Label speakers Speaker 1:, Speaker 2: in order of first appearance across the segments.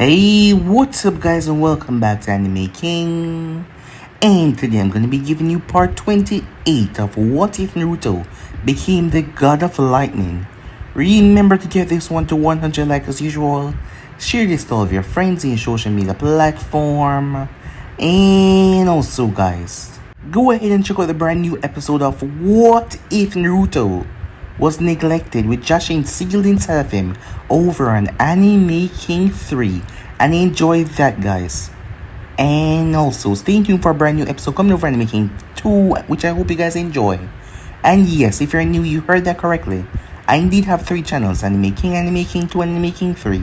Speaker 1: Hey, what's up guys and welcome back to Anime King. And today I'm going to be giving you part 28 of What If Naruto Became the God of Lightning. Remember to get this one to 100 likes as usual. Share this to all of your friends in your social media platform. And also guys, go ahead and check out the brand new episode of What If Naruto Was Neglected with Josh and sealed inside of him over on Anime King 3, and enjoy that guys. And also stay tuned for a brand new episode coming over Anime King 2, which I hope you guys enjoy. And yes, if you're new, you heard that correctly. I indeed have 3 channels, Anime King 2, Anime King 3,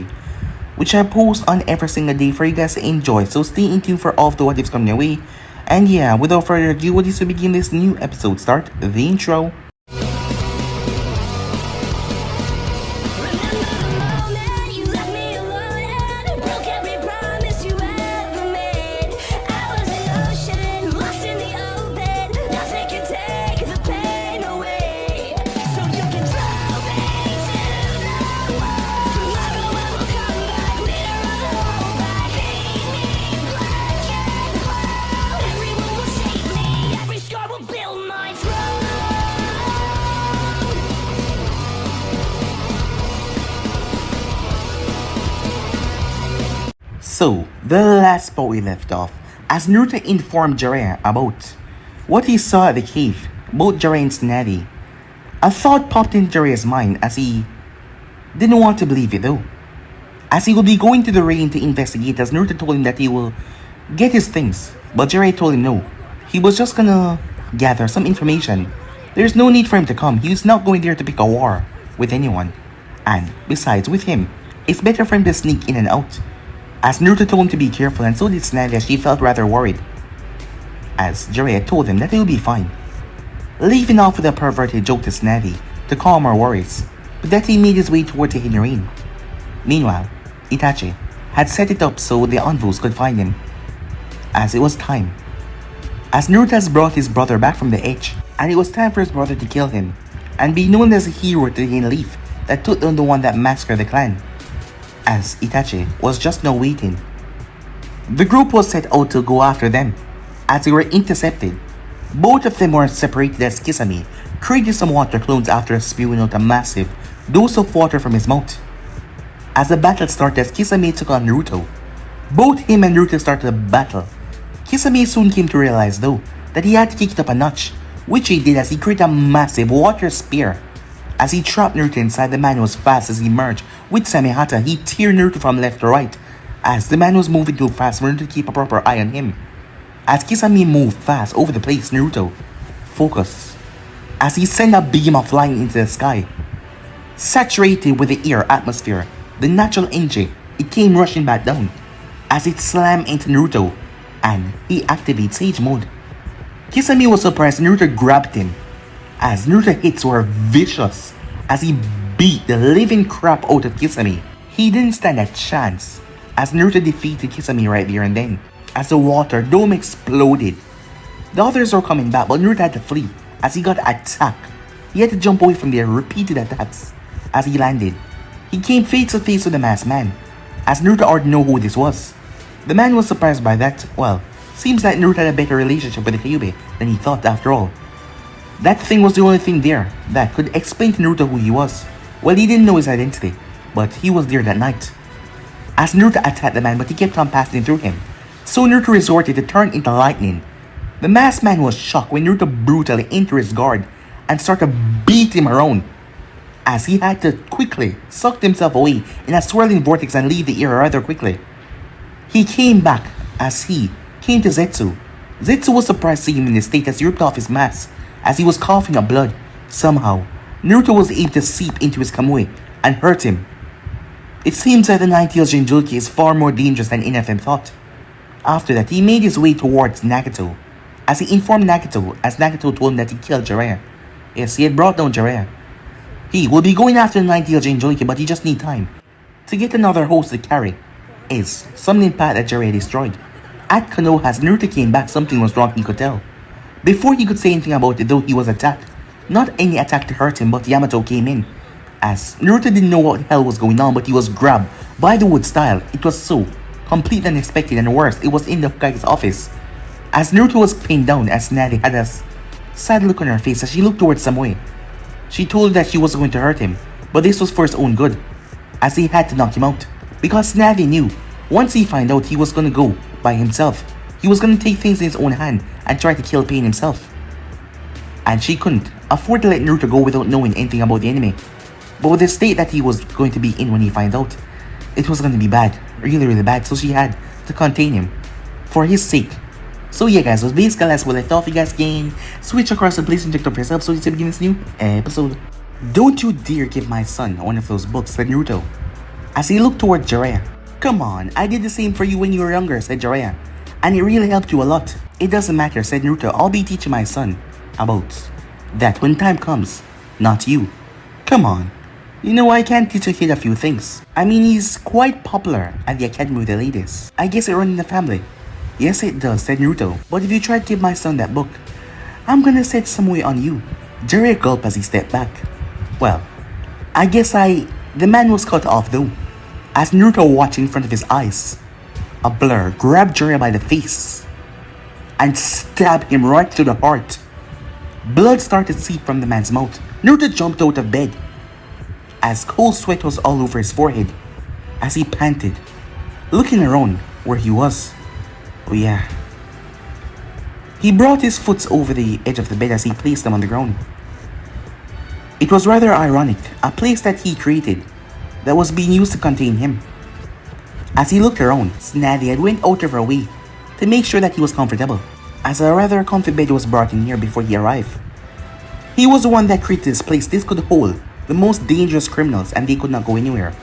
Speaker 1: which I post on every single day for you guys to enjoy. So stay tuned for all of the what ifs coming your way. And yeah, without further ado, what is to begin this new episode, start the intro. So, the last spot we left off, as Naruto informed Jiraiya about what he saw at the cave, both Jiraiya and Tsunade, a thought popped in Jiraiya's mind as he didn't want to believe it though. As he would be going to the rain to investigate, as Naruto told him that he will get his things, but Jiraiya told him no, he was just gonna gather some information. There's no need for him to come, he's not going there to pick a war with anyone. And besides, with him, it's better for him to sneak in and out. As Naruto told him to be careful, and so did Tsunade, as she felt rather worried, as Jiraiya told him that he'll be fine, leaving off with a perverted joke to Tsunade to calm her worries, but that he made his way towards the hidden rain. Meanwhile, Itachi had set it up so the envoys could find him, as it was time. As Naruto has brought his brother back from the edge, and it was time for his brother to kill him, and be known as a hero to the Hidden Leaf that took down the one that massacred the clan, as Itachi was just now waiting. The group was set out to go after them, as they were intercepted. Both of them were separated as Kisame created some water clones after spewing out a massive dose of water from his mouth. As the battle started, as Kisame took on Naruto, both him and Naruto started a battle. Kisame soon came to realize though that he had to kick it up a notch, which he did as he created a massive water spear. As he trapped Naruto inside, the man was fast as he merged with Samehata. He teared Naruto from left to right, as the man was moving too fast for Naruto to keep a proper eye on him. As Kisame moved fast over the place, Naruto focused as he sent a beam of light into the sky. Saturated with the air atmosphere, the natural energy, it came rushing back down as it slammed into Naruto, and he activated Sage Mode. Kisame was surprised Naruto grabbed him, as Naruto hits were vicious as he beat the living crap out of Kisame. He didn't stand a chance as Naruto defeated Kisame right there and then, as the water dome exploded. The others were coming back, but Naruto had to flee as he got attacked. He had to jump away from their repeated attacks. As he landed, he came face to face with the masked man, as Naruto already knew who this was. The man was surprised by that. Well, seems like Naruto had a better relationship with the Kyuubi than he thought after all. That thing was the only thing there that could explain to Naruto who he was. Well, he didn't know his identity, but he was there that night. As Naruto attacked the man, but he kept on passing through him, so Naruto resorted to turn into lightning. The masked man was shocked when Naruto brutally entered his guard and started to beat him around, as he had to quickly suck himself away in a swirling vortex and leave the air rather quickly. He came back as he came to Zetsu. Zetsu was surprised to see him in this state as he ripped off his mask, as he was coughing up blood. Somehow, Naruto was able to seep into his Kamui and hurt him. It seems that the Nine-Tailed Jinchuriki is far more dangerous than any of them thought. After that, he made his way towards Nagato, as he informed Nagato, as Nagato told him that he killed Jiraiya. Yes, he had brought down Jiraiya. He will be going after the Nine-Tailed Jinchuriki, but he just need time to get another host to carry his summoning path that Jiraiya destroyed. At Konoha, as Naruto came back, something was wrong, he could tell. Before he could say anything about it though, he was attacked. Not any attack to hurt him, but Yamato came in, As Naruto didn't know what the hell was going on, but he was grabbed by the wood style. It was so completely unexpected, and worse, it was in the Hokage's office. As Naruto was pinned down, as Nadi had a sad look on her face as she looked towards Samui. She told him that she wasn't going to hurt him, but this was for his own good, as he had to knock him out. Because Navi knew, once he found out he was going to go by himself, he was going to take things in his own hand and try to kill Pain himself. And she couldn't afford to let Naruto go without knowing anything about the enemy. But with the state that he was going to be in when he finds out, it was going to be bad, really bad, so she had to contain him, for his sake. So yeah guys, was basically that's what I thought. You guys can switch across the place and check out for yourself so you can begin this new episode. Don't you dare give my son one of those books, said Naruto, as he looked toward Jiraiya. Come on, I did the same for you when you were younger, said Jiraiya, and it really helped you a lot. It doesn't matter, said Naruto, I'll be teaching my son about that when time comes, not you. Come on, you know I can't teach a kid a few things. I mean, he's quite popular at the academy with the ladies. I guess it runs in the family. Yes it does, said Naruto, but if you try to give my son that book, I'm gonna set some way on you. Jiraiya gulped as he stepped back. Well, I guess the man was cut off though, as Naruto watched in front of his eyes. A blur grabbed Jiraiya by the face and stabbed him right through the heart. Blood started to seep from the man's mouth. Naruto jumped out of bed as cold sweat was all over his forehead as he panted, looking around where he was. Oh yeah. He brought his foot over the edge of the bed as he placed them on the ground. It was rather ironic, a place that he created that was being used to contain him. As he looked around, Snaddy had went out of her way to make sure that he was comfortable, as a rather comfy bed was brought in here before he arrived. He was the one that created this place. This could hold the most dangerous criminals and they could not go anywhere.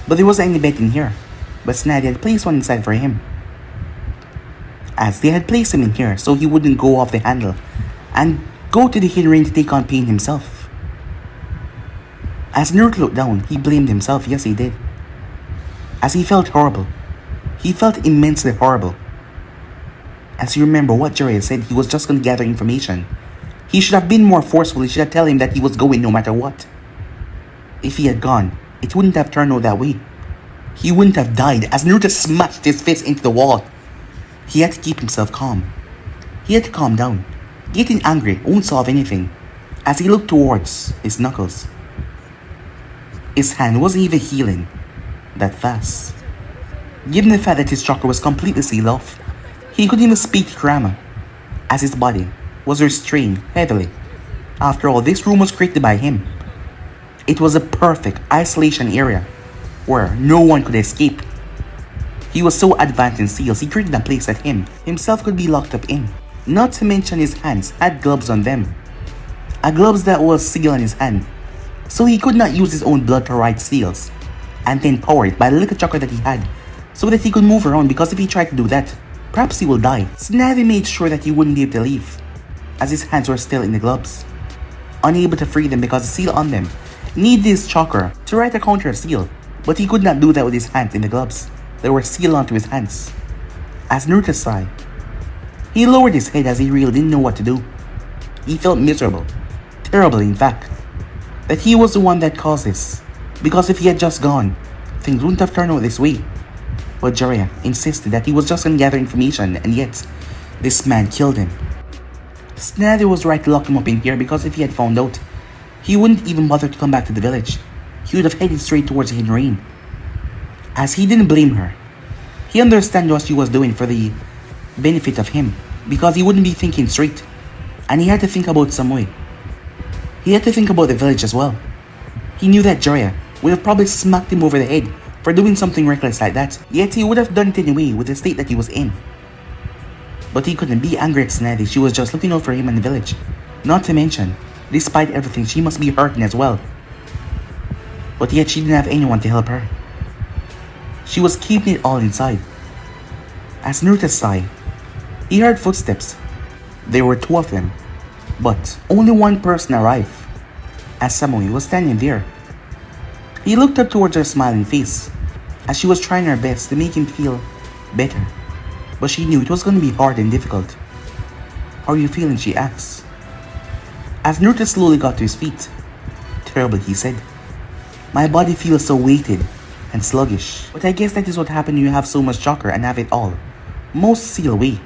Speaker 1: But there wasn't any bed in here, but Snaddy had placed one inside for him, as they had placed him in here so he wouldn't go off the handle and go to the hidden ring to take on Pain himself. As Naruto looked down, he blamed himself. Yes, he did. As he felt horrible. He felt immensely horrible. As you remember what Jiraiya said, he was just going to gather information. He should have been more forceful. He should have told him that he was going no matter what. If he had gone, it wouldn't have turned out that way. He wouldn't have died, as Naruto smashed his fist into the wall. He had to keep himself calm. He had to calm down. Getting angry won't solve anything. As he looked towards his knuckles, his hand wasn't even healing that fast. Given the fact that his chakra was completely sealed off, he couldn't even speak to Kurama, as his body was restrained heavily. After all, this room was created by him. It was a perfect isolation area where no one could escape. He was so advanced in seals, he created a place that himself could be locked up in. Not to mention his hands had gloves on them. A gloves that was sealed on his hand, so he could not use his own blood to ride seals, and then power it by the little chakra that he had, so that he could move around, because if he tried to do that, perhaps he will die. Snavi made sure that he wouldn't be able to leave, as his hands were still in the gloves, unable to free them because the seal on them needed his chakra to write a counter seal, but he could not do that with his hands in the gloves that were sealed onto his hands. As Naruto sighed, he lowered his head as he really didn't know what to do. He felt miserable, terrible in fact, that he was the one that caused this, because if he had just gone, things wouldn't have turned out this way. But Jiraiya insisted that he was just going to gather information, and yet, this man killed him. Snaddy was right to lock him up in here, because if he had found out, he wouldn't even bother to come back to the village. He would have headed straight towards the hidden rain. As he didn't blame her, he understood what she was doing for the benefit of him, because he wouldn't be thinking straight, and he had to think about some way. He had to think about the village as well. He knew that Jiraiya would have probably smacked him over the head for doing something reckless like that, yet he would have done it anyway with the state that he was in. But he couldn't be angry at Snaddy. She was just looking out for him in the village. Not to mention, despite everything, she must be hurting as well. But yet she didn't have anyone to help her. She was keeping it all inside. As Naruto sighed, he heard footsteps. There were two of them, but only one person arrived, as Samui was standing there. He looked up towards her smiling face, as she was trying her best to make him feel better, but she knew it was going to be hard and difficult. "How are you feeling?" she asked. As Naruto slowly got to his feet. "Terrible," he said. My body feels so weighted and sluggish. But I guess that is what happens when you have so much chakra and have it all. Most seal away.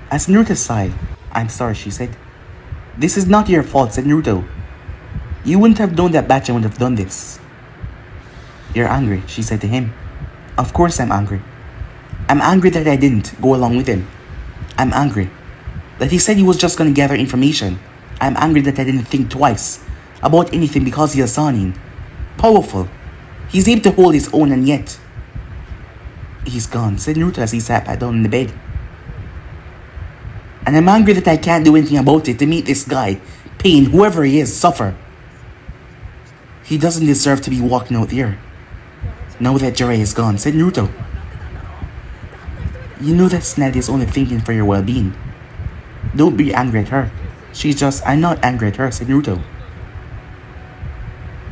Speaker 1: As Naruto sighed, "I'm sorry," she said. "This is not your fault," said Naruto. "You wouldn't have known that Bachan would have done this." "You're angry," she said to him. "Of course I'm angry. I'm angry that I didn't go along with him. I'm angry that he said he was just gonna gather information. I'm angry that I didn't think twice about anything because he is Sanin. Powerful. He's able to hold his own, and yet..." "He's gone," said Naruto as he sat back down in the bed. "And I'm angry that I can't do anything about it to make this guy, Pain, whoever he is, suffer. He doesn't deserve to be walking out there. Now that Jiraiya is gone," said Naruto. "You know that Snad is only thinking for your well-being. Don't be angry at her. I'm not angry at her," said Naruto.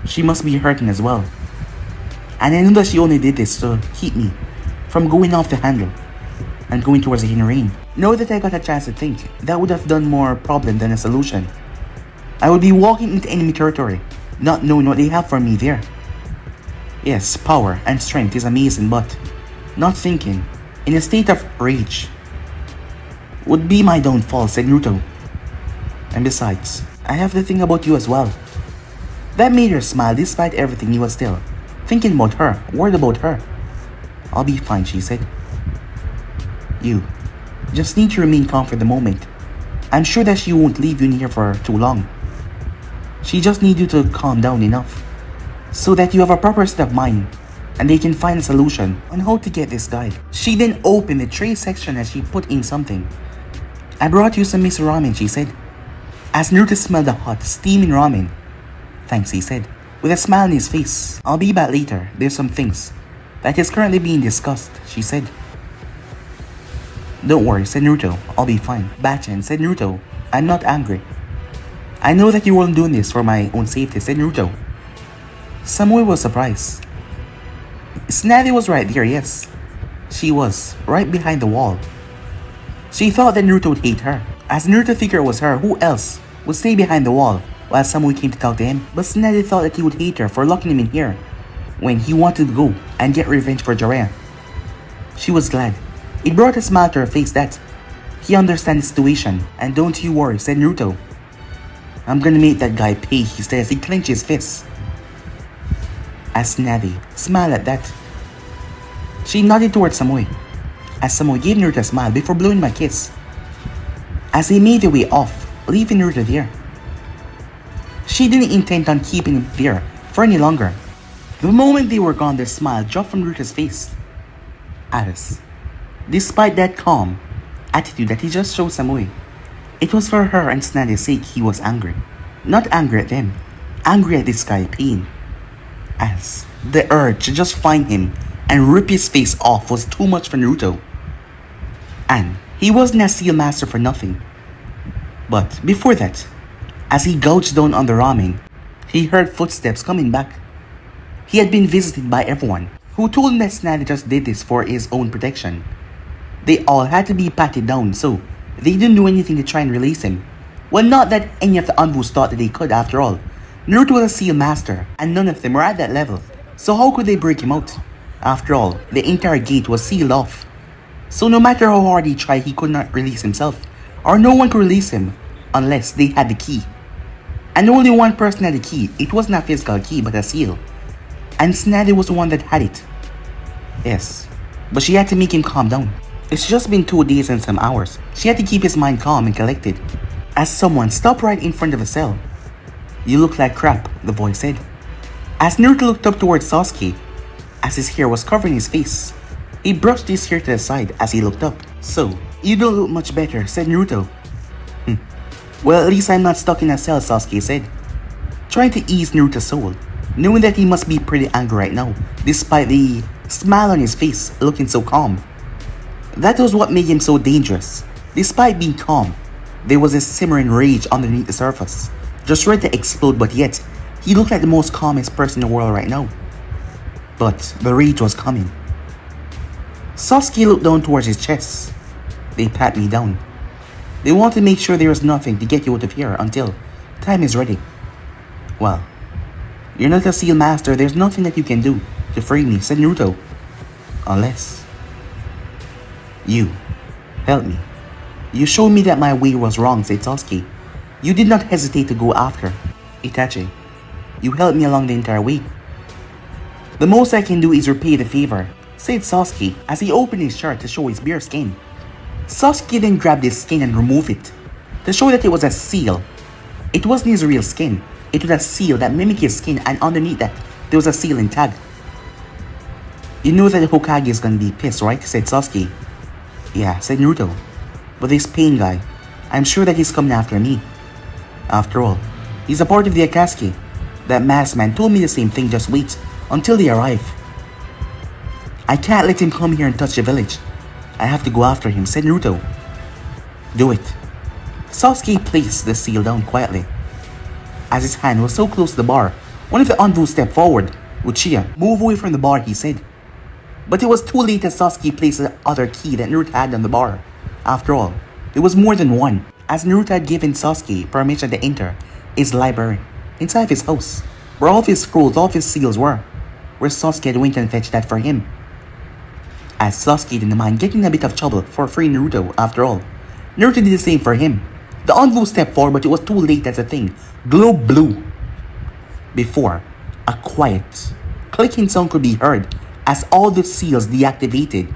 Speaker 1: "She must be hurting as well. And I know that she only did this to keep me from going off the handle and going towards the inner rain. Now that I got a chance to think, that would have done more problem than a solution. I would be walking into enemy territory, not knowing what they have for me there. Yes, power and strength is amazing, but not thinking, in a state of rage, would be my downfall," said Naruto. "And besides, I have to think about you as well." That made her smile. Despite everything, he was still thinking about her, worried about her. "I'll be fine," she said. "You just need to remain calm for the moment. I'm sure that she won't leave you in here for too long. She just needs you to calm down enough so that you have a proper state of mind and they can find a solution on how to get this guy." She then opened the tray section as she put in something. "I brought you some miso ramen," she said. As Naruto smelled the hot, steaming ramen. "Thanks," he said, with a smile on his face. "I'll be back later. There's some things that is currently being discussed," she said. "Don't worry," said Naruto. "I'll be fine." "Bachan," said Naruto. "I'm not angry. I know that you weren't doing this for my own safety," said Naruto. Samui was surprised. Snady was right there, yes. She was, right behind the wall. She thought that Naruto would hate her. As Naruto figured it was her, who else would stay behind the wall while Samui came to talk to him? But Snady thought that he would hate her for locking him in here when he wanted to go and get revenge for Jiraiya. She was glad. It brought a smile to her face that he understands the situation. "And don't you worry," said Naruto. "I'm gonna make that guy pay," he said as he clenched his fists. As Navi smiled at that, she nodded towards Samui, as Samui gave Naruto a smile before blowing him a kiss. As they made their way off, leaving Naruto there. She didn't intend on keeping him there for any longer. The moment they were gone, their smile dropped from Naruto's face. Alice, despite that calm attitude that he just showed Samui, it was for her and Snady's sake he was angry. Not angry at them, angry at this guy, Pain. As the urge to just find him and rip his face off was too much for Naruto. And he wasn't a seal master for nothing. But before that, as he gouged down on the ramen, he heard footsteps coming back. He had been visited by everyone, who told him that Snady just did this for his own protection. They all had to be patted down, so they didn't do anything to try and release him. Well, not that any of the Anbus thought that they could, after all. Naruto was a seal master, and none of them were at that level. So how could they break him out? After all, the entire gate was sealed off. So no matter how hard he tried, he could not release himself. Or no one could release him, unless they had the key. And only one person had the key. It wasn't a physical key, but a seal. And Snady was the one that had it. Yes, but she had to make him calm down. It's just been 2 days and some hours. She had to keep his mind calm and collected. As someone stopped right in front of the cell. "You look like crap," the voice said. As Naruto looked up towards Sasuke, as his hair was covering his face, he brushed his hair to the side as he looked up. "So, you don't look much better," said Naruto. "Well, at least I'm not stuck in a cell," Sasuke said, trying to ease Naruto's soul, knowing that he must be pretty angry right now, despite the smile on his face looking so calm. That was what made him so dangerous. Despite being calm, there was a simmering rage underneath the surface, just ready to explode, but yet, he looked like the most calmest person in the world right now. But the rage was coming. Sasuke looked down towards his chest. "They pat me down. They want to make sure there is nothing to get you out of here until time is ready. Well, You're not a seal master, there's nothing that you can do to free me, said Naruto. Unless you help me. You showed me that my way was wrong, said Sasuke. You did not hesitate to go after Itachi. You helped me along the entire way. The most I can do is repay the favor, said Sasuke as he opened his shirt to show his bare skin. Sasuke then grabbed his skin and removed it to show that it was a seal. It wasn't his real skin. It was a seal that mimicked his skin, and underneath that, there was a sealing tag. You know that the Hokage is gonna be pissed, right? Said Sasuke. Yeah, said Naruto. But this Pain guy, I'm sure that he's coming after me. After all, he's a part of the Akatsuki. That masked man told me the same thing, just wait until they arrive. I can't let him come here and touch the village. I have to go after him, said Naruto. Do it. Sasuke placed the seal down quietly. As his hand was so close to the bar, one of the envoys stepped forward. Uchiha, move away from the bar, he said. But it was too late as Sasuke placed the other key that Naruto had on the bar. After all, there was more than one, as Naruto had given Sasuke permission to enter his library inside of his house, where all of his scrolls, all of his seals were, where Sasuke had went and fetched that for him. As Sasuke didn't mind getting in a bit of trouble for freeing Naruto after all, Naruto did the same for him. The envoy stepped forward, but it was too late as the thing glowed blue. Before, a quiet, clicking sound could be heard as all the seals deactivated.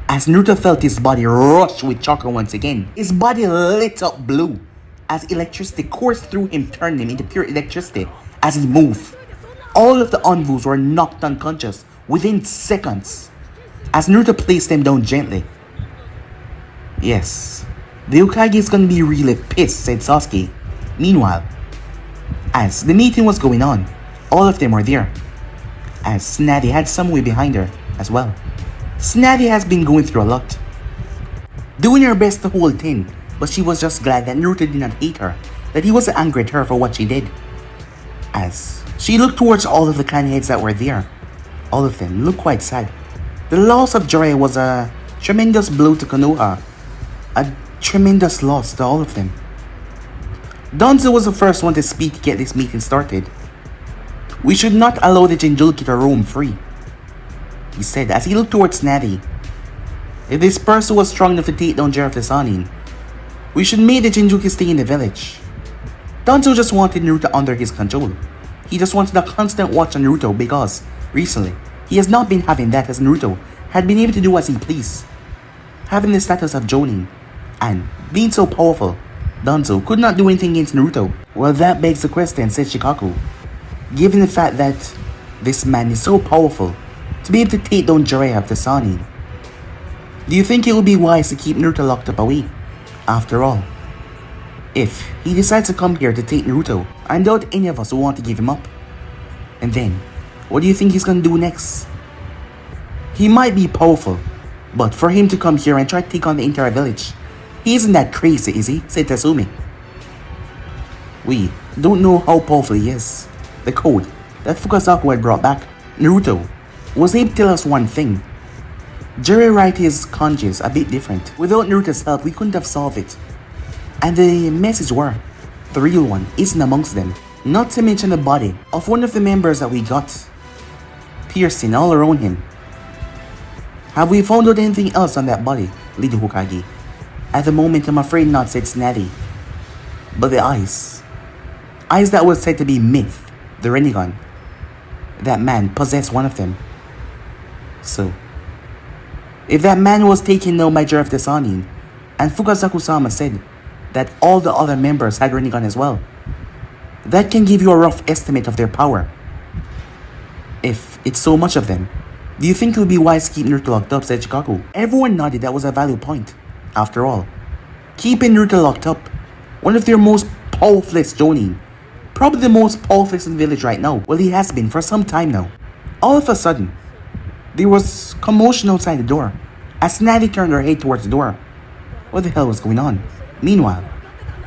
Speaker 1: As Naruto felt his body rush with chakra once again, his body lit up blue as electricity coursed through him, turning him into pure electricity as he moved. All of the envoys were knocked unconscious within seconds as Naruto placed them down gently. Yes, the Hokage is gonna be really pissed, said Sasuke. Meanwhile, as the meeting was going on, all of them were there, as Tsunade had some way behind her as well. Tsunade has been going through a lot, doing her best to hold in, but she was just glad that Naruto did not hate her, that he wasn't angry at her for what she did. As she looked towards all of the clan heads that were there, all of them looked quite sad. The loss of Jiraiya was a tremendous blow to Konoha, a tremendous loss to all of them. Danzo was the first one to speak to get this meeting started. We should not allow the Jinchuriki to roam free, he said as he looked towards Tsunade. If this person was strong enough to take down Jiraiya of the Sannin, we should make the Jinchuriki stay in the village. Danzo just wanted Naruto under his control. He just wanted a constant watch on Naruto because, recently, he has not been having that, as Naruto had been able to do as he pleased. Having the status of Jonin and being so powerful, Danzo could not do anything against Naruto. Well, that begs the question, said Shikaku. Given the fact that this man is so powerful to be able to take down Jiraiya of the Sannin, do you think it would be wise to keep Naruto locked up away? After all, if he decides to come here to take Naruto, I doubt any of us will want to give him up. And then, what do you think he's gonna do next? He might be powerful, but for him to come here and try to take on the entire village, he isn't that crazy, is he? Said Tatsumi. We don't know how powerful he is. The code that Fukasaku had brought back, Naruto, was able to tell us one thing. Jiraiya wrote his kanjis a bit different. Without Naruto's help, we couldn't have solved it. And the message were, the real one isn't amongst them. Not to mention the body of one of the members that we got, piercing all around him. Have we found out anything else on that body, Leader Hokage? At the moment, I'm afraid not, said Tsunade. But the eyes that was said to be myth, the Rinnegan, that man possessed one of them. So, if that man was taken now by Jiraiya of the Sannin, and Fukasaku-sama said that all the other members had Rinnegan as well, that can give you a rough estimate of their power. If it's so much of them, do you think it would be wise to keep Naruto locked up, said Shikaku? Everyone nodded. That was a valid point. After all, keeping Naruto locked up, one of their most powerful Jonin, probably the most powerful in the village right now, well, he has been for some time now. All of a sudden, there was commotion outside the door as Tsunade turned her head towards the door. What the hell was going on? Meanwhile,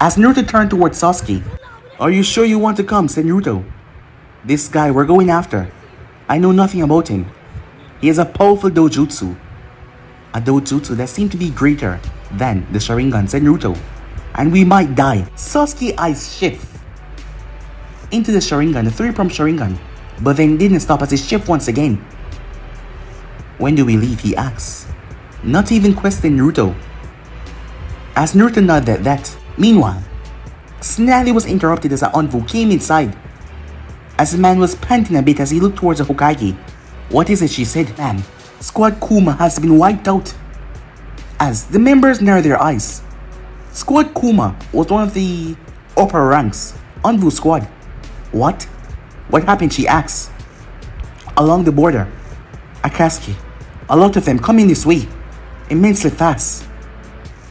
Speaker 1: as Naruto turned towards Sasuke, are you sure you want to come, said Naruto. This guy we're going after, I know nothing about him. He has a powerful dojutsu. A dojutsu that seemed to be greater than the Sharingan, said Naruto. And we might die. Sasuke's eyes shift. into the Sharingan, the 3-prompt Sharingan, but then didn't stop as he shift once again. When do we leave, he asks, not even questioning Naruto. As Naruto nodded at that, meanwhile, Snally was interrupted as Anvu came inside. As the man was panting a bit as he looked towards the Hokage. What is it, she said. Ma'am, Squad Kuma has been wiped out. As the members narrowed their eyes. Squad Kuma was one of the upper ranks, Anvu's squad. What? What happened, she asks. Along the border, Akatsuki, a lot of them coming this way, immensely fast.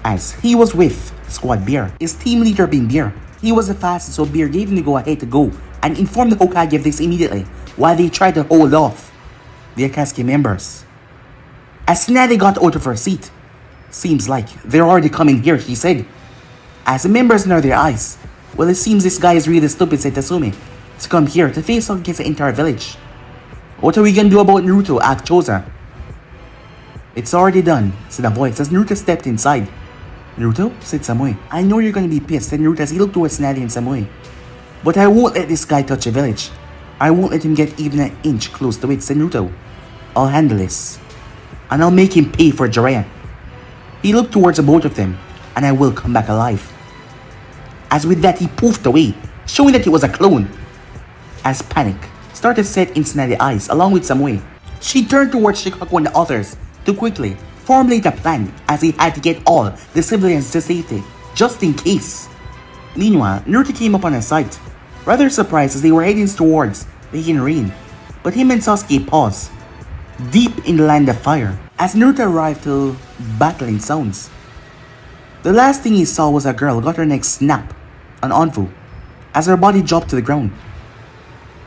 Speaker 1: As he was with Squad Beer, his team leader being Beer. He was the fastest, so Beer gave him the go-ahead to go and informed the Hokage of this immediately while they tried to hold off the Akatsuki members. As Snally got out of her seat, seems like they're already coming here, she said. As the members narrowed their eyes, well, it seems this guy is really stupid, said Tatsumi, to come here to face off against the entire village. What are we gonna do about Naruto? Asked Choza. It's already done, said a voice as Naruto stepped inside. Naruto? Said Samui. I know you're gonna be pissed, said Naruto as he looked towards Snally and Samui. But I won't let this guy touch the village. I won't let him get even an inch close to it, said Naruto. I'll handle this. And I'll make him pay for Jiraiya. He looked towards the both of them, and I will come back alive. As with that, he poofed away, showing that he was a clone. As panic started to set in Snally's eyes along with Samui, she turned towards Shikaku and the others to quickly formulate a plan as he had to get all the civilians to safety, just in case. Meanwhile, Naruto came up on his sight, rather surprised as they were heading towards the hidden rain, but him and Sasuke paused, deep in the land of fire, as Naruto arrived to battling sounds. The last thing he saw was a girl got her neck snapped on Anvu as her body dropped to the ground.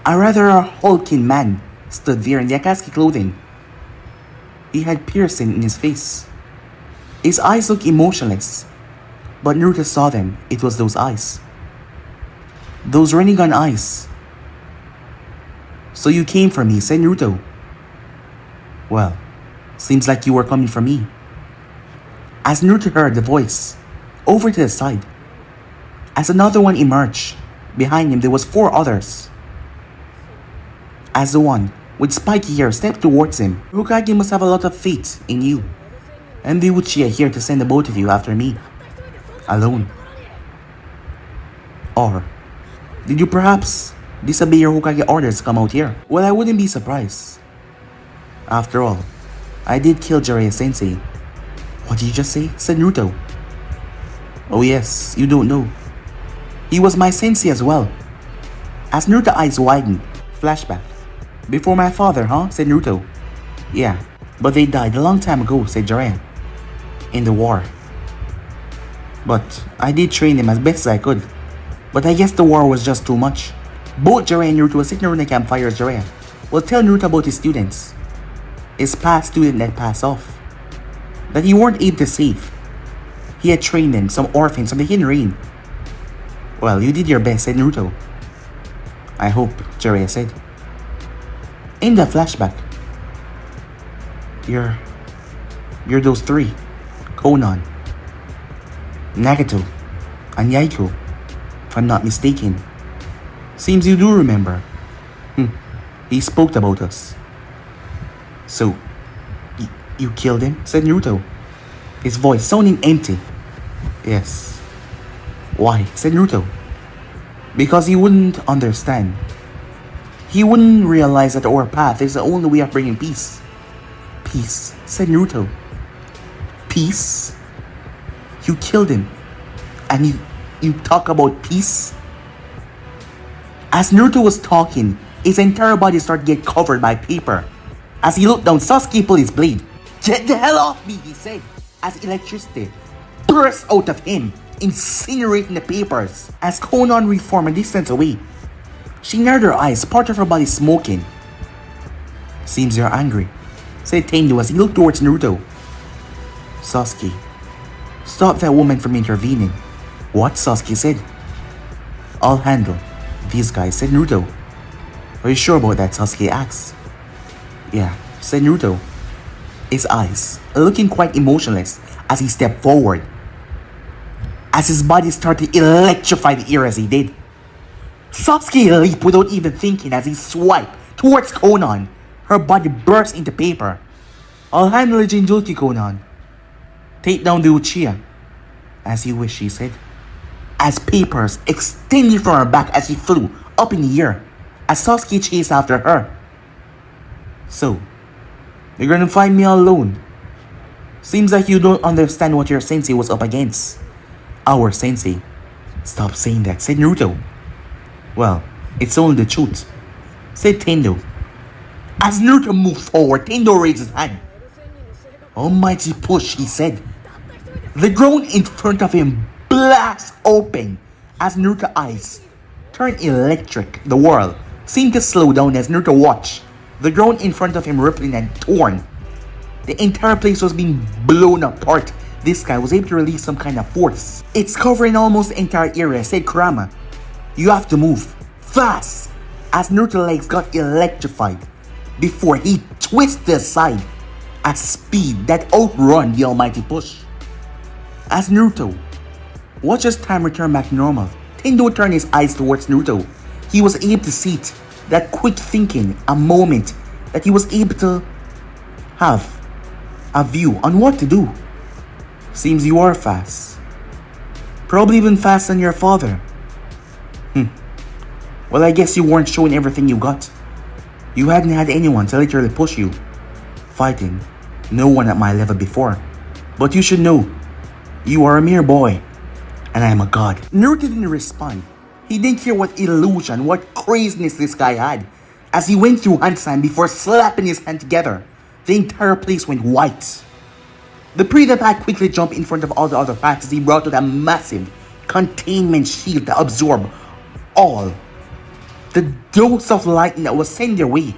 Speaker 1: A rather hulking man stood there in the Akatsuki clothing. He had piercing in his face. His eyes looked emotionless, but Naruto saw them. It was those eyes. Those Rinnegan eyes. So you came for me, said Naruto. Well, seems like you were coming for me. As Naruto heard the voice, over to the side, as another one emerged, behind him there was 4 others. As the one with spiky hair stepped towards him, Hokage must have a lot of faith in you, and the Uchiha here to send the both of you after me, alone. Or, did you perhaps disobey your Hokage orders to come out here? Well, I wouldn't be surprised. After all, I did kill Jiraiya Sensei. What did you just say? Said Naruto. Oh yes, you don't know. He was my sensei as well. As Naruto's eyes widened, flashback. Before my father, huh? Said Naruto. Yeah, but they died a long time ago, said Jiraiya. In the war. But I did train them as best as I could. But I guess the war was just too much. Both Jiraiya and Naruto were sitting around the campfire as Jiraiya will tell Naruto about his students. His past student that passed off, that he weren't able to save. He had trained them, some orphans from the hidden rain. Well, you did your best, said Naruto. I hope, Jiraiya said. In the flashback, you're those 3. Konan, Nagato, and Yaiko, if I'm not mistaken. Seems you do remember. He spoke about us. So, you killed him? Said Naruto, his voice sounding empty. Yes. Why? Said Naruto. Because he wouldn't understand. He wouldn't realize that our path is the only way of bringing peace. Peace, said Naruto. Peace? You killed him. And you talk about peace? As Naruto was talking, his entire body started to get covered by paper. As he looked down, Sasuke pulled his blade. Get the hell off me, he said, as electricity burst out of him, incinerating the papers. As Konan reformed a distance away, she narrowed her eyes, part of her body smoking. Seems you're angry, said Tendu as he looked towards Naruto. Sasuke, stop that woman from intervening. What? Sasuke said. I'll handle these guys, said Naruto. Are you sure about that? Sasuke asked. Yeah, said Naruto, his eyes looking quite emotionless as he stepped forward, as his body started to electrify the air as he did. Sasuke leaped without even thinking as he swiped towards Konan. Her body burst into paper. I'll handle it, Jinjulki, Konan. Take down the Uchiha. As you wish, she said. As papers extended from her back as she flew up in the air, as Sasuke chased after her. So, you're gonna find me all alone. Seems like you don't understand what your sensei was up against. Our sensei. Stop saying that, said Naruto. Well, it's only the truth, said Tendo. As Naruto moved forward, Tendo raised his hand. Almighty push, he said. The ground in front of him blast open as Naruto's eyes turned electric. The world seemed to slow down as Naruto watched the ground in front of him rippling and torn. The entire place was being blown apart. This guy was able to release some kind of force. It's covering almost the entire area, said Kurama. You have to move fast as Naruto's legs got electrified before he twisted aside at speed that outrun the almighty push. As Naruto watched his time return back normal, Tendo turned his eyes towards Naruto. He was able to see it, that quick thinking, a moment that he was able to have a view on what to do. Seems you are fast. Probably even faster than your father. Well, I guess you weren't showing everything you got. You hadn't had anyone to literally push you. Fighting. No one at my level before. But you should know, you are a mere boy, and I am a god. Naruto didn't respond. He didn't care what illusion, what craziness this guy had. As he went through hand sign before slapping his hand together, the entire place went white. The Predator had quickly jumped in front of all the other paths as he brought out a massive containment shield to absorb all the dose of lightning that was sent their way.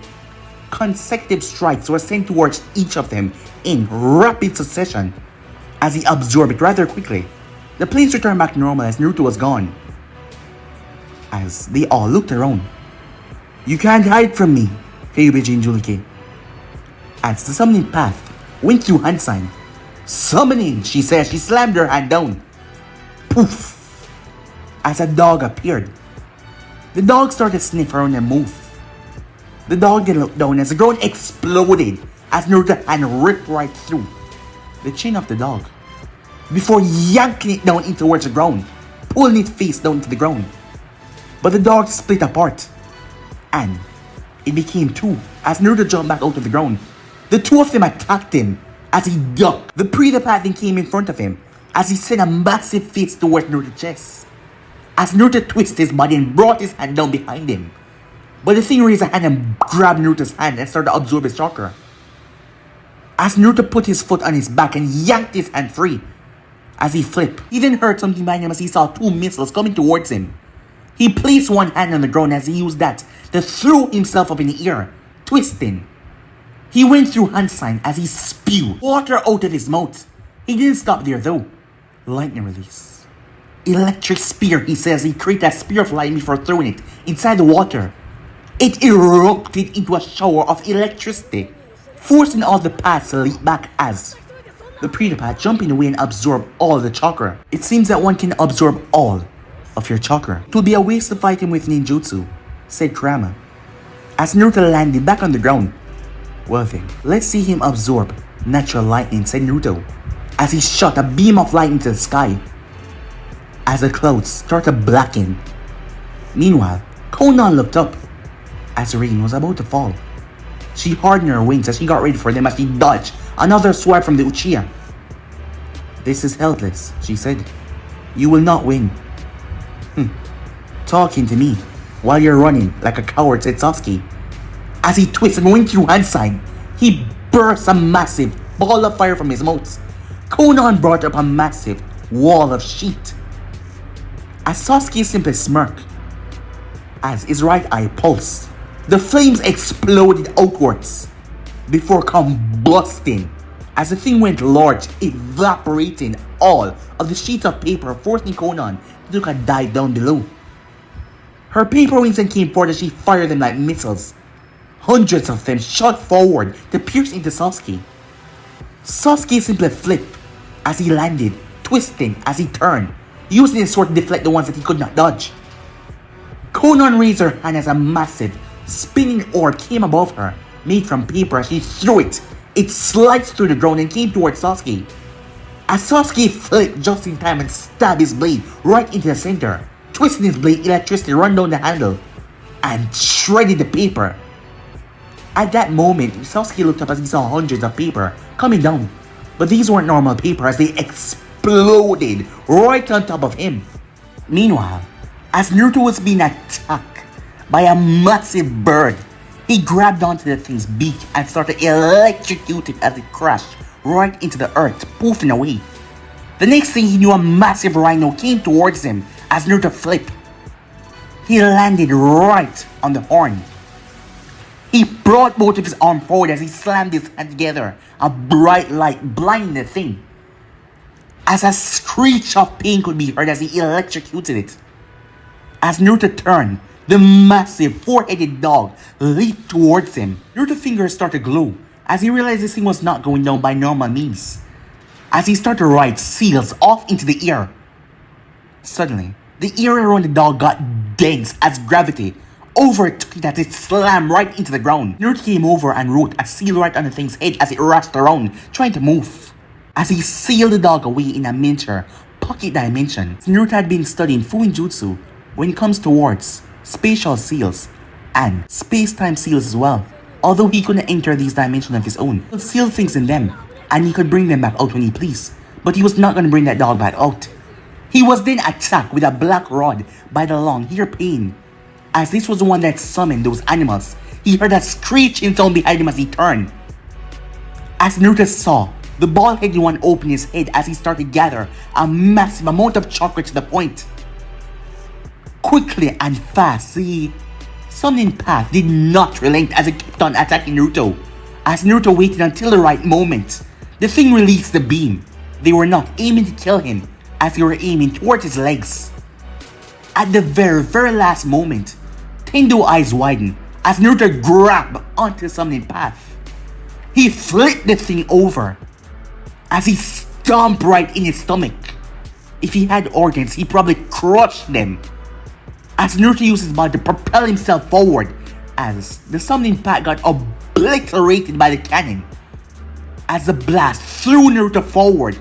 Speaker 1: Consecutive strikes were sent towards each of them in rapid succession. As he absorbed it rather quickly, the place returned back normal as Naruto was gone. As they all looked around. You can't hide from me, Kyuubi Jinjulike. As the summoning path went through hand sign. Summoning, she said. She slammed her hand down. Poof! As a dog appeared. The dog started to sniff around and move. The dog then looked down as the ground exploded as Naruto's hand ripped right through the chin of the dog before yanking it down into towards the ground, pulling its face down to the ground. But the dog split apart and it became two as Naruto jumped back out of the ground. The two of them attacked him as he ducked. The Predator then came in front of him as he sent a massive fist towards Naruto's chest. As Naruto twisted his body and brought his hand down behind him. But the thing raised a hand and grabbed Naruto's hand and started to absorb his chakra. As Naruto put his foot on his back and yanked his hand free. As he flipped, he then heard something behind him as he saw two missiles coming towards him. He placed one hand on the ground as he used that to throw himself up in the air, twisting. He went through hand sign as he spewed water out of his mouth. He didn't stop there though. Lightning release. Electric spear, he says. He created a spear of lightning before throwing it inside the water. It erupted into a shower of electricity, forcing all the paths to leap back as the Predator jumping away and absorb all the chakra. It seems that one can absorb all of your chakra. It will be a waste to fight him with ninjutsu, said Kurama. As Naruto landed back on the ground. Well then, let's see him absorb natural lightning, said Naruto, as he shot a beam of light into the sky. As the clouds started to blacken. Meanwhile, Konan looked up as the rain was about to fall. She hardened her wings as she got ready for them as she dodged another sword from the Uchiha. This is helpless, she said. You will not win. Talking to me while you're running like a coward, said Sasuke. As he twisted and went through hand sign, he burst a massive ball of fire from his mouth. Konan brought up a massive wall of sheet. As Sasuke simply smirked, as his right eye pulsed, the flames exploded outwards before combusting as the thing went large, evaporating all of the sheets of paper, forcing Konan to take a dive down below. Her paper wings then came forward as she fired them like missiles. Hundreds of them shot forward to pierce into Sasuke. Sasuke simply flipped as he landed, twisting as he turned, using his sword to deflect the ones that he could not dodge. Conan raised her hand as a massive, spinning orb came above her, made from paper. As she threw it, it sliced through the ground and came towards Sasuke. As Sasuke flipped just in time and stabbed his blade right into the center, twisting his blade, electricity run down the handle and shredded the paper. At that moment, Sasuke looked up as he saw hundreds of paper coming down, but these weren't normal paper as they exploded right on top of him. Meanwhile, as Naruto was being attacked by a massive bird, he grabbed onto the thing's beak and started electrocuting it as it crashed right into the earth, poofing away. The next thing he knew, a massive rhino came towards him as Naruto flipped. He landed right on the horn. He brought both of his arms forward as he slammed his hands together, a bright light blinding the thing. As a screech of pain could be heard as he electrocuted it. As Naruto turned, the massive four-headed dog leaped towards him. Naruto's fingers started to glow as he realized this thing was not going down by normal means. As he started to ride seals off into the air. Suddenly, the air around the dog got dense as gravity overtook it as it slammed right into the ground. Naruto came over and wrote a seal right on the thing's head as it rushed around, trying to move. As he sealed the dog away in a miniature pocket dimension, Naruto had been studying Fuinjutsu when it comes towards spatial seals and space-time seals as well. Although he couldn't enter these dimensions of his own, he could seal things in them and he could bring them back out when he pleased. But he was not going to bring that dog back out. He was then attacked with a black rod by the long hair pain. As this was the one that summoned those animals, he heard a screeching sound behind him as he turned. As Naruto saw, the bald-headed one opened his head as he started to gather a massive amount of chakra to the point. Quickly and fast, the summoning path did not relent as it kept on attacking Naruto. As Naruto waited until the right moment, the thing released the beam. They were not aiming to kill him, as they were aiming towards his legs. At the very last moment, Tendo's eyes widened as Naruto grabbed onto the summoning path. He flipped the thing over as he stomped right in his stomach. If he had organs, he probably crushed them. As Naruto used his body to propel himself forward as the summoning path got obliterated by the cannon. As the blast threw Naruto forward,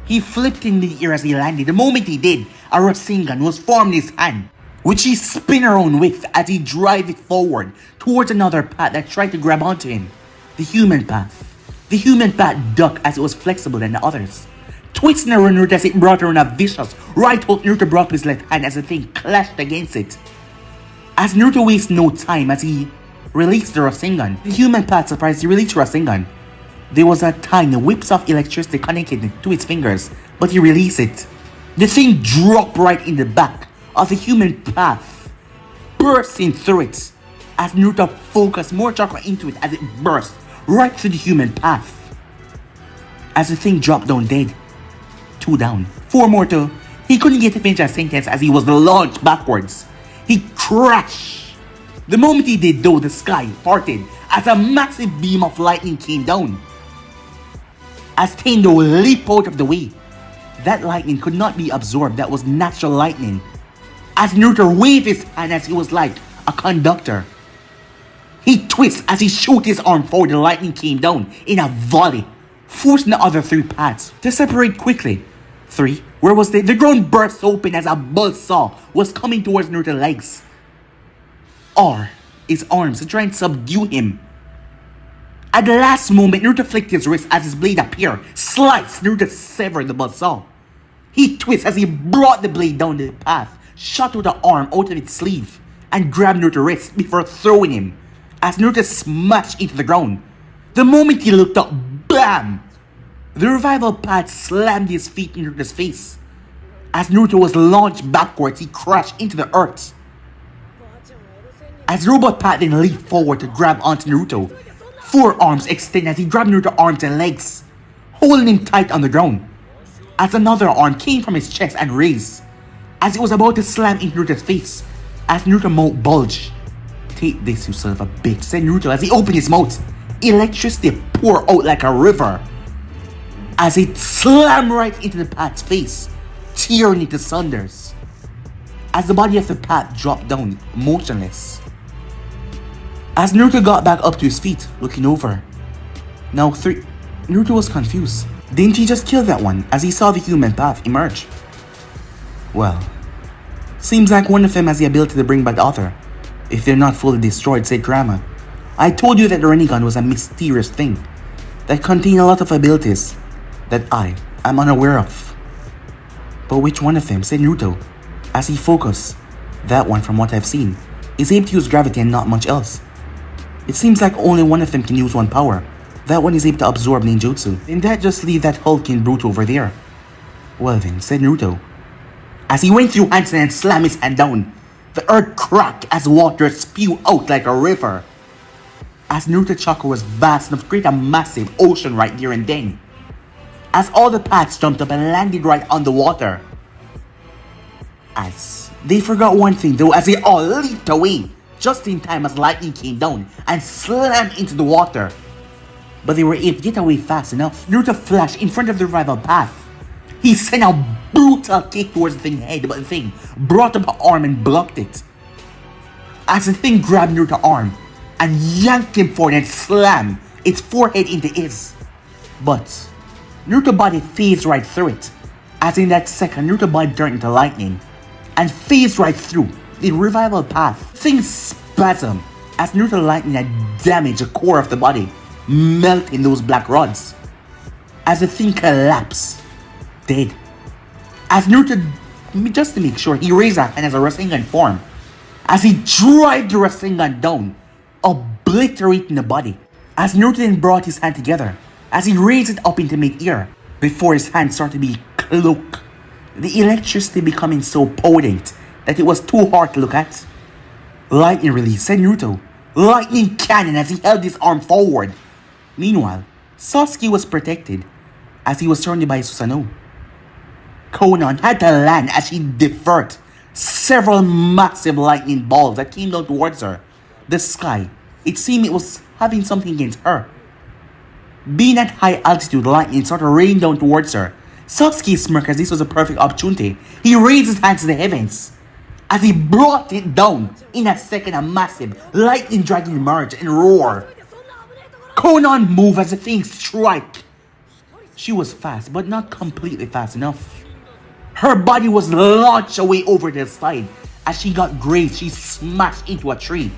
Speaker 1: he flipped in the air as he landed. The moment he did, a Rasengan was formed in his hand, which he spun around with as he drove it forward towards another path that tried to grab onto him. The human path. The human path ducked as it was flexible than the others, twisting around Naruto as it brought around a vicious right hook. Naruto brought up his left hand as the thing clashed against it. As Naruto wasted no time as he released the Rasengan, the human path surprised he released Rasengan. There was a tiny whips of electricity connected to his fingers, but he released it. The thing dropped right in the back of the human path, bursting through it. As Naruto focused more chakra into it as it burst right through the human path. As the thing dropped down dead. 2 down. 4 more to. He couldn't get to finish a sentence as he was launched backwards. He crashed. The moment he did though, the sky parted as a massive beam of lightning came down. As Tendo leaped out of the way, that lightning could not be absorbed. That was natural lightning. As Naruto waved his hand as he was like a conductor. He twisted as he shot his arm forward. The lightning came down in a volley, forcing the other 3 paths to separate quickly. 3, where was they? The ground burst open as a buzzsaw was coming towards Naruto's legs. R, his arms to try and subdue him. At the last moment, Naruto flicked his wrist as his blade appeared. Sliced, Naruto severed the buzzsaw. He twisted as he brought the blade down the path, shot with the arm out of its sleeve, and grabbed Naruto's wrist before throwing him. As Naruto smashed into the ground, the moment he looked up, BAM! The revival pad slammed his feet into Naruto's face. As Naruto was launched backwards, he crashed into the earth. As Robot Pat then leaped forward to grab onto Naruto, 4 arms extended as he grabbed Naruto's arms and legs, holding him tight on the ground. As another arm came from his chest and raised, as it was about to slam into Naruto's face, as Naruto's mouth bulged. "Take this, you son of a bitch," said Naruto as he opened his mouth. Electricity poured out like a river as it slammed right into the Pat's face, tearing it to sunders. as the body of the path dropped down, motionless. As Naruto got back up to his feet, looking over. Naruto was confused. Didn't he just kill that one as he saw the human path emerge? Well, seems like one of them has the ability to bring back the other, if they're not fully destroyed, said Kurama. I told you that the Rinnegan was a mysterious thing that contained a lot of abilities that I am unaware of. But which one of them, said Naruto, as he focused. That one, from what I've seen, is able to use gravity and not much else. It seems like only one of them can use one power. That one is able to absorb ninjutsu. Then that just leave that hulking brute over there. Well then, said Naruto. As he went through Hansen and slammed his hand down, the earth cracked as water spewed out like a river. As Naruto chakra was vast enough to create a massive ocean right there and then. As all the paths jumped up and landed right on the water. As they forgot one thing though, as they all leaped away just in time as lightning came down and slammed into the water. But they were able to get away fast enough. Naruto flashed in front of the rival path. He sent a brutal kick towards the thing's head, but the thing brought up an arm and blocked it. As the thing grabbed Naruto's arm and yanked him forward and slammed its forehead into his. But Naruto's body phased right through it. As in that second, Naruto's body turned into lightning and phased right through the revival path. Things spasmed as Naruto lightning had damaged the core of the body, melting those black rods. As the thing collapsed, dead. As Naruto, just to make sure, he raised a hand as a Rasengan form. As he drive the Rasengan down, obliterating the body. As Naruto then brought his hand together, as he raised it up into mid-air, before his hand started to be cloaked. The electricity becoming so potent that it was too hard to look at. Lightning release, said Naruto. Lightning cannon as he held his arm forward. Meanwhile, Sasuke was protected as he was surrounded by Susanoo. Konan had to land as she diverted several massive lightning balls that came down towards her. The sky, it seemed it was having something against her. Being at high altitude, lightning started raining down towards her. Sasuke smirked as this was a perfect opportunity. He raised his hands to the heavens. As he brought it down, in a second a massive lightning dragon emerged and roared. Konan moved as the thing struck. She was fast, but not completely fast enough. Her body was launched away over the side. As she got grazed, she smashed into a tree.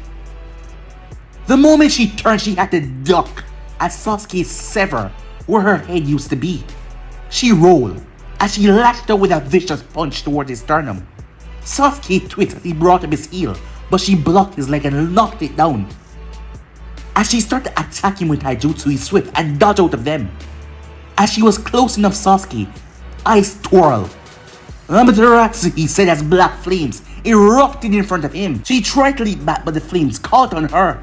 Speaker 1: The moment she turned, she had to duck as Sasuke severed where her head used to be. She rolled as she lashed out with a vicious punch towards his sternum. Sasuke twisted as he brought up his heel, but she blocked his leg and knocked it down. As she started attacking with taijutsu, he swift and dodged out of them. As she was close enough, Sasuke eyes twirled. Amaterasu, he said as black flames erupted in front of him. She tried to leap back, but the flames caught on her.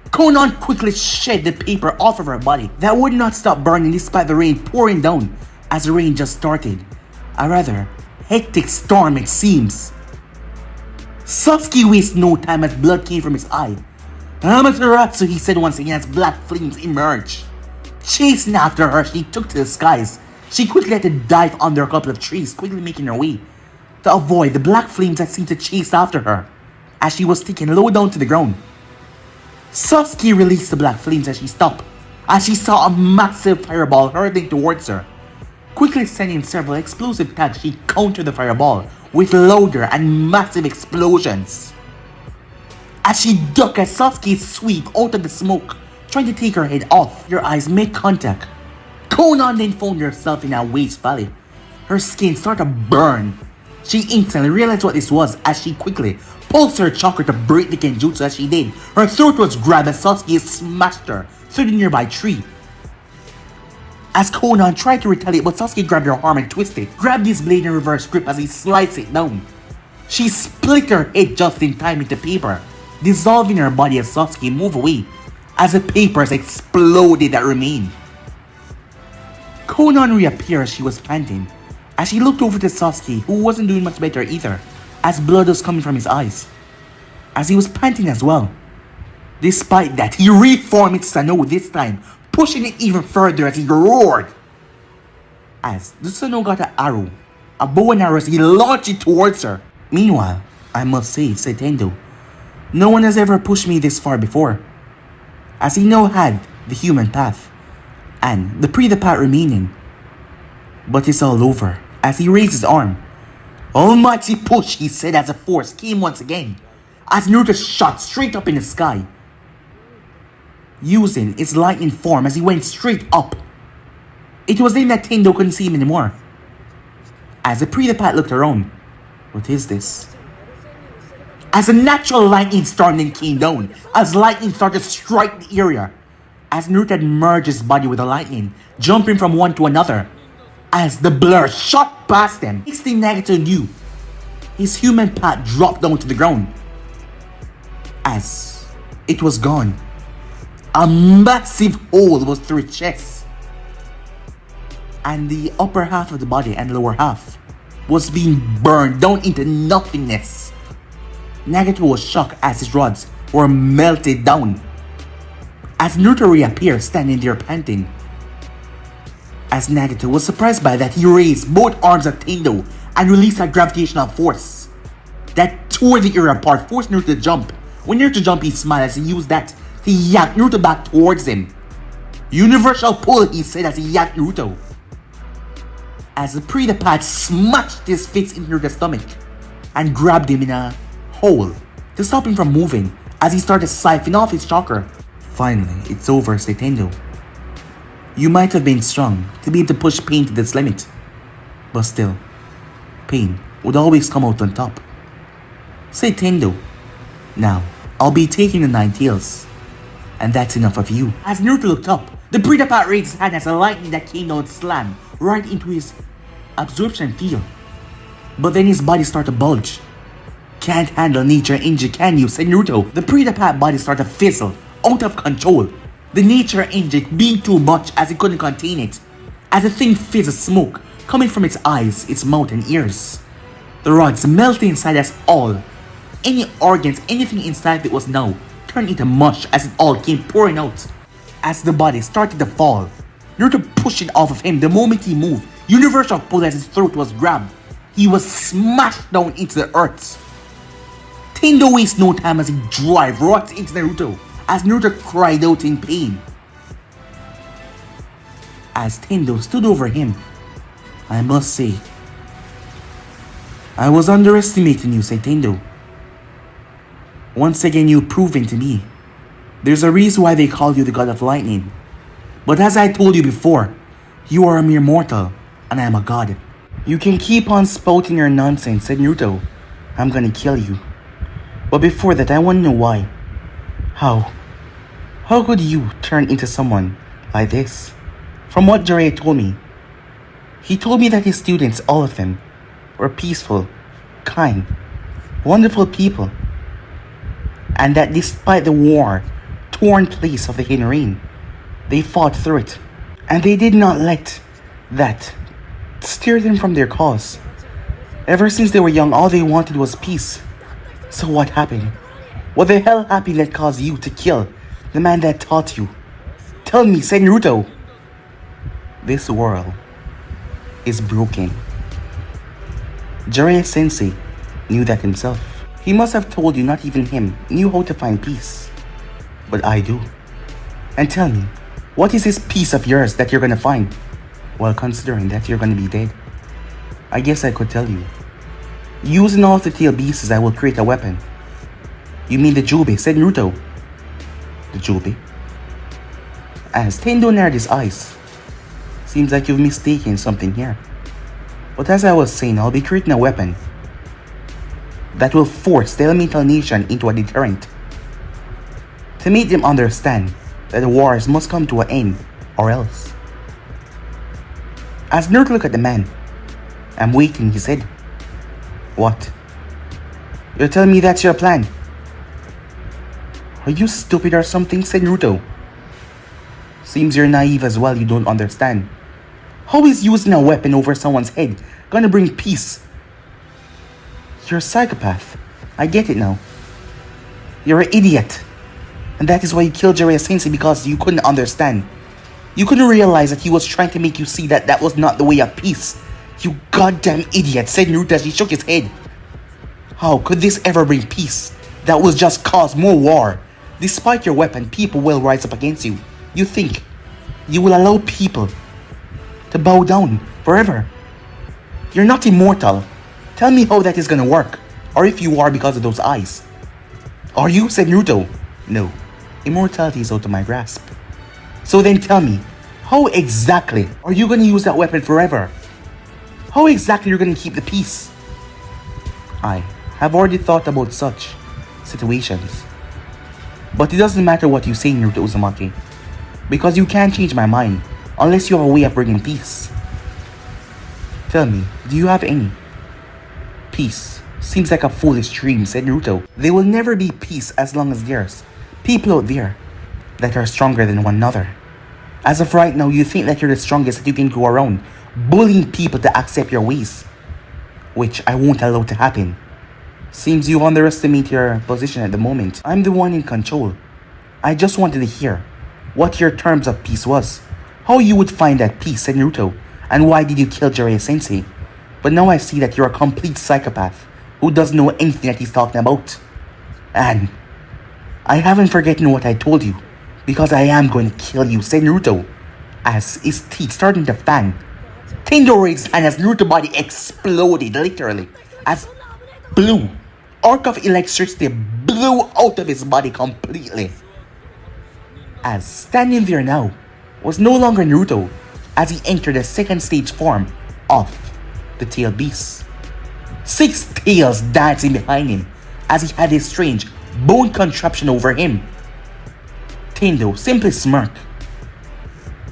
Speaker 1: Konan quickly shed the paper off of her body. That would not stop burning despite the rain pouring down, as the rain just started. A rather hectic storm it seems. Sasuke wasted no time as blood came from his eye. Amaterasu, he said once again as black flames emerged. Chasing after her, she took to the skies. She quickly had to dive under a couple of trees, quickly making her way to avoid the black flames that seemed to chase after her as she was taken low down to the ground. Sasuke released the black flames as she stopped, as she saw a massive fireball hurtling towards her. Quickly sending several explosive tags, she countered the fireball with louder and massive explosions. As she ducked as Sasuke sweep out of the smoke, trying to take her head off, their eyes made contact. Konan then found herself in a waste valley. Her skin started to burn. She instantly realized what this was as she quickly pulsed her chakra to break the genjutsu. As she did, her throat was grabbed as Sasuke smashed her through the nearby tree. As Konan tried to retaliate, but Sasuke grabbed her arm and twisted, grabbed his blade in reverse grip as he sliced it down. She split her head just in time into paper, dissolving her body as Sasuke moved away as the papers exploded that remained. Konan reappeared as she was panting, as she looked over to Sasuke, who wasn't doing much better either, as blood was coming from his eyes, as he was panting as well. Despite that, he reformed its Susanoo this time, pushing it even further as he roared. As the Susanoo got an arrow, a bow and arrow, as he launched it towards her. Meanwhile, I must say, said Tendo, no one has ever pushed me this far before, as he now had the human path, and the pre the path remaining. But it's all over, as he raised his arm. Almighty push, he said as the force came once again, as Naruto shot straight up in the sky, using its lightning form as he went straight up. It was then that Tendo couldn't see him anymore. As the pre-the-pat looked around, what is this? As a natural lightning storm then came down, as lightning started to strike the area, as Naruto had merged his body with the lightning, jumping from one to another, as the blur shot past them. Next thing Nagato knew, his human part dropped down to the ground. As it was gone, a massive hole was through his chest, and the upper half of the body and lower half was being burned down into nothingness. Nagato was shocked as his rods were melted down, as Naruto reappeared standing there panting. As Nagato was surprised by that, he raised both arms at Tendo and released a gravitational force that tore the area apart, forced Naruto to jump. When Naruto jumped, he smiled as he used that to yank Naruto back towards him. Universal pull, he said as he yanked Naruto. As the pre-the-pad smashed his fist into Naruto's stomach and grabbed him in a hole to stop him from moving as he started siphoning off his chakra. Finally, it's over, said Tendo. You might have been strong to be able to push pain to this limit, but still, pain would always come out on top. Said Tendo. Now, I'll be taking the 9 tails, and that's enough of you. As Naruto looked up, the pre-the-pat raised his hand as a lightning that came down slammed right into his absorption field. But then his body started to bulge. Can't handle nature injury, can you? Said Naruto. The pre-the-pat body started to fizzle, out of control. The nature injury being too much as it couldn't contain it, as the thing fizzed smoke coming from its eyes, its mouth and ears. The rods melted inside as all, any organs, anything inside of it was now turned into mush as it all came pouring out. As the body started to fall, Naruto pushed it off of him the moment he moved. Universal pull as his throat was grabbed. He was smashed down into the earth. Tendo wastes no time as he drive right into Naruto, as Naruto cried out in pain. As Tendo stood over him, I must say, I was underestimating you, said Tendo. Once again, you've proven to me there's a reason why they call you the God of Lightning. But as I told you before, you are a mere mortal, and I am a god. You can keep on spouting your nonsense, said Naruto. I'm gonna kill you. But before that, I want to know why. How could you turn into someone like this? From what Jiraiya told me, he told me that his students, all of them, were peaceful, kind, wonderful people. And that despite the war-torn place of the Hidden Rain, they fought through it. And they did not let that steer them from their cause. Ever since they were young, all they wanted was peace. So what happened? What the hell happened that caused you to kill the man that taught you? Tell me, said Naruto. This world is broken. Jiraiya Sensei knew that himself. He must have told you not even him knew how to find peace. But I do. And tell me, what is this peace of yours that you're gonna find? Well, considering that you're gonna be dead, I guess I could tell you. Using all of the tail beasts, I will create a weapon. You mean the Jubei, said Naruto. The Jubei? As Tendo narrowed his eyes. Seems like you've mistaken something here. But as I was saying, I'll be creating a weapon that will force the elemental nation into a deterrent, to make them understand that the wars must come to an end, or else. As Naruto looked at the man, I'm waiting, he said. What? You're telling me that's your plan? Are you stupid or something, said Naruto. Seems you're naive as well, you don't understand. How is using a weapon over someone's head gonna bring peace? You're a psychopath. I get it now. You're an idiot. And that is why you killed Jiraiya Sensei, because you couldn't understand. You couldn't realize that he was trying to make you see that that was not the way of peace. You goddamn idiot, said Naruto as he shook his head. How could this ever bring peace? That will just cause more war. Despite your weapon, people will rise up against you. You think you will allow people to bow down forever? You're not immortal. Tell me how that is gonna work. Or if you are because of those eyes. Are you? Said Naruto. No. Immortality is out of my grasp. So then tell me, how exactly are you gonna use that weapon forever? How exactly are you gonna keep the peace? I have already thought about such situations. But it doesn't matter what you say, Naruto Uzumaki. Because you can't change my mind unless you have a way of bringing peace. Tell me, do you have any? Peace seems like a foolish dream, said Naruto. There will never be peace as long as there's people out there that are stronger than one another. As of right now, you think that you're the strongest that you can go around, bullying people to accept your ways, which I won't allow to happen. Seems you underestimate your position at the moment. I'm the one in control. I just wanted to hear what your terms of peace was. How you would find that peace, said Naruto. And why did you kill Jiraiya-sensei? But now I see that you're a complete psychopath who doesn't know anything that he's talking about. And I haven't forgotten what I told you, because I am going to kill you, said Naruto, as his teeth starting to fan. Tendo raised his hand as Naruto's body exploded, literally, as blue arc of electricity blew out of his body completely. As standing there now was no longer Naruto, as he entered the second stage form of the tail beast. 6 tails dancing behind him as he had his strange bone contraption over him. Tendo simply smirked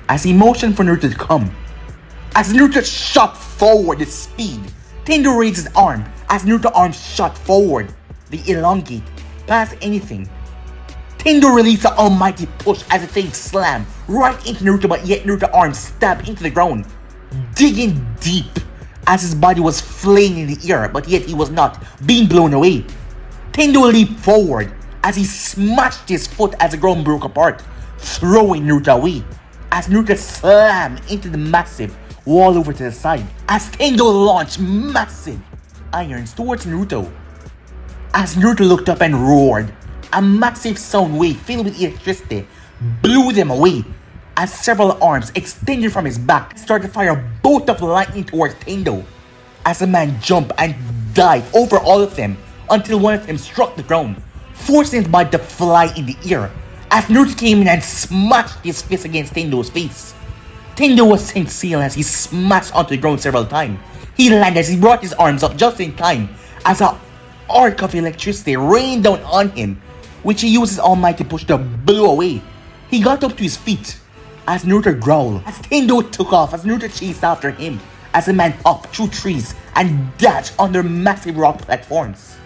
Speaker 1: as he motioned for Naruto to come. As Naruto shot forward with speed, Tendo raised his arm as Naruto's arm shot forward. They elongate past anything. Tendo released an almighty push as the thing slammed right into Naruto, but yet Naruto's arm stabbed into the ground, digging deep as his body was flaying in the air, but yet he was not being blown away. Tendo leaped forward as he smashed his foot as the ground broke apart, throwing Naruto away as Naruto slammed into the massive wall over to the side as Tendo launched massive irons towards Naruto. As Naruto looked up and roared, a massive sound wave filled with electricity blew them away as several arms extended from his back started to fire a bolt of lightning towards Tendo as the man jumped and dived over all of them until one of them struck the ground, forcing his body to fly in the air as Naruto came in and smashed his fist against Tendo's face. Tendo was sent sailing as he smashed onto the ground several times. He landed as he brought his arms up just in time as an arc of electricity rained down on him, which he used his almighty push to blow away. He got up to his feet as Naruto growled, as Tendo took off as Naruto chased after him as the man hopped through trees and dashed under massive rock platforms.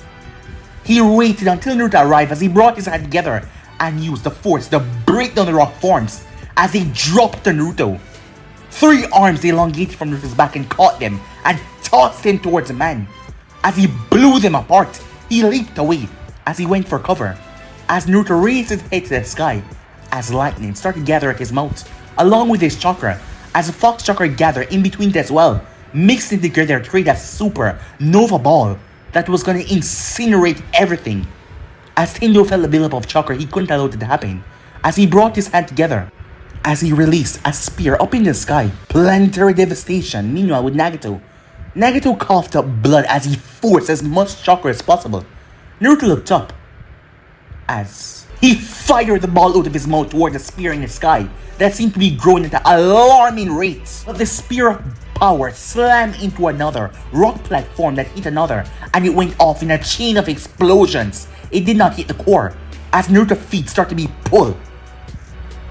Speaker 1: He waited until Naruto arrived as he brought his hand together and used the force to break down the rock forms as he dropped on Naruto. 3 arms elongated from Naruto's back and caught them and tossed him towards the man. As he blew them apart, he leaped away as he went for cover. As Naruto raised his head to the sky, as lightning started to gather at his mouth, along with his chakra, as the fox chakra gathered in between it as well, mixing together to create a super nova ball that was gonna incinerate everything. As Tendo felt the buildup of chakra, he couldn't allow it to happen. As he brought his hand together, as he released a spear up in the sky, planetary devastation. Meanwhile with Nagato, Nagato coughed up blood as he forced as much chakra as possible. Naruto looked up as he fired the ball out of his mouth toward the spear in the sky that seemed to be growing at an alarming rate. But the spear of power slammed into another rock platform that hit another, and it went off in a chain of explosions. It did not hit the core, as Naruto's feet started to be pulled.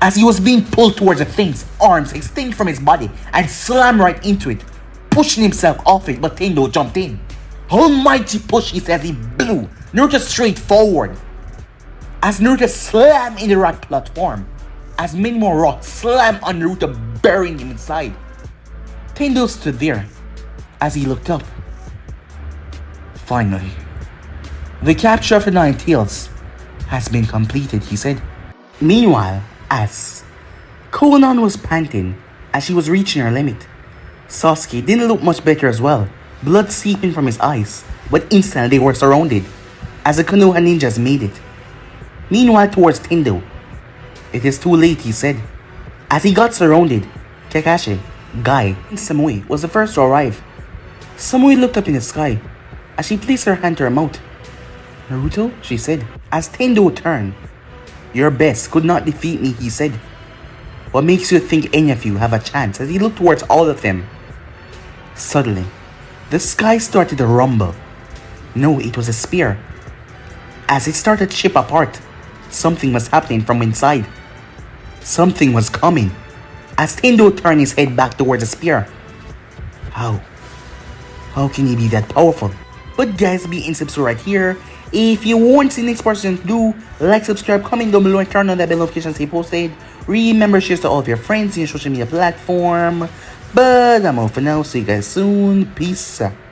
Speaker 1: As he was being pulled towards the thing's arms extended from his body and slammed right into it, pushing himself off it, but Tendo jumped in. Almighty push, he says, he blew Naruto straight forward. As Naruto slammed in the rock platform, as many more rocks slammed on Naruto, burying him inside. Tendo stood there as he looked up. Finally, the capture of the 9 tails has been completed, he said. Meanwhile, as Konan was panting as she was reaching her limit, Sasuke didn't look much better as well, blood seeping from his eyes but instantly they were surrounded as the Konoha ninjas made it. Meanwhile, towards Tendo, it is too late, he said. As he got surrounded, Kakashi, Guy, and Samui was the first to arrive. Samui looked up in the sky as she placed her hand to her mouth. Naruto, she said. As Tendo turned, your best could not defeat me, he said. What makes you think any of you have a chance? As he looked towards all of them. Suddenly, the sky started to rumble. No, it was a spear. As it started to chip apart, something was happening from inside. Something was coming. As Tendo turned his head back towards the spear. How? How can he be that powerful? But guys, be in subscribe right here. If you want to see the next person to do, like, subscribe, comment down below, and turn on that bell notification to stay posted. Remember, share to all of your friends in your social media platform. But I'm out for now. See you guys soon. Peace out.